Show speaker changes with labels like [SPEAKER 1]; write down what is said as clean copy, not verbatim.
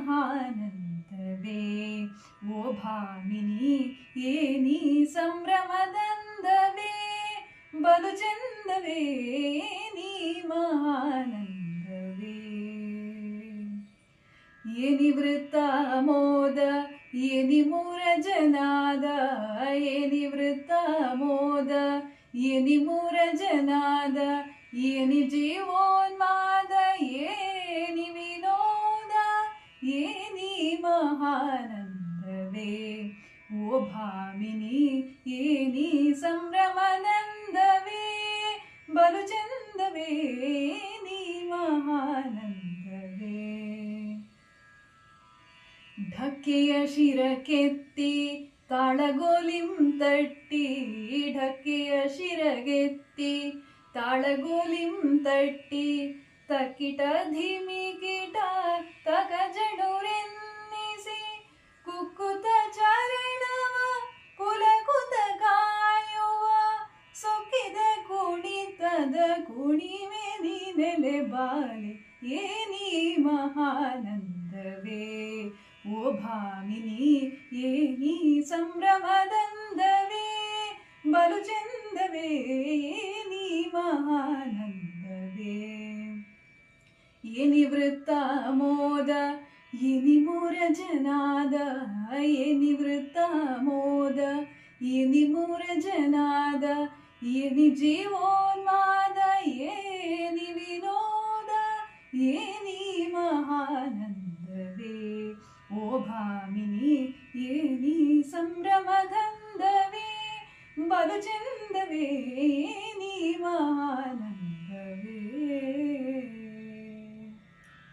[SPEAKER 1] ಮಹಾನಂದವೇ ಓ ಭಾಮಿನಿ ಏನಿ ಸಂಭ್ರಮದಂದವೇ ಬಲು ಚಂದವೇ ನೀ ಮಹಾನಂದವೇ ಏನಿ ವೃತ್ತ ಮೋದ ಏನಿ ಮೂರಜನಾದ ಏನಿ ವೃತ್ತ ಮೋದ ಏನಿ ಮೂರಜನಾದ ಏನಿ ಜೀವೋನ್ಮಾದ ಏನಿ ವಿನೋದ ಏನಿ ಮಹಾನಂದವೇ ಓ ಭಾಮಿನಿ ಏನಿ ಸಂಭ್ರಮನಂದವೇ ಬಲು ಚಂದವೇ ನೀ ಮಹಾನಂದವೇ ಢಕ್ಕೆಯ ಶಿರಕೆತ್ತಿ ತಾಳಗೋಲಿಂ ತಟ್ಟಿ ಢಕ್ಕೆಯ ಶಿರಗೆತ್ತಿ ತಾಳಗೋಲಿಂ ತಟ್ಟಿ ತಕ್ಕಿಟ ಧಿಮಿಕಿಟ ತಕಜಡುರೆನ್ನಿಸಿ ಕುಕ್ಕುತ ಚರಣವ ಕುಲಕುತ ಕಾಯುವ ಸೊಕ್ಕಿದ ಕುಣಿತದ ಕುಣಿವೆ ನೀ ನೆಲೆ ಬಾಲೆ ಏನಿ ಮಹಾನಂದವೇ ಓ ಭಾಮಿನಿ ಏನಿ ಸಂಭ್ರಮದಂದವೇ ಬಲು ಚಂದವೇ ನೀ ಮಹಾನಂದವೇ ಏನಿ ವೃತ್ತ ಮೋದ ಏನಿ ಮೂರಜನಾದ ಏನಿ ವೃತ್ತ ಮೋದ ಏನಿ ಮೂರಜನಾದ ಏನಿ ಜೀವೋನ್ಮಾದ ಏನಿ ವಿನೋದ ಏನಿ ಮಹಾನಂದವೇ ಓ ಭಾಮಿನಿ ಏನಿ ಸಂಭ್ರಮದಂದವೇ ಬಲು ಚಂದವೇ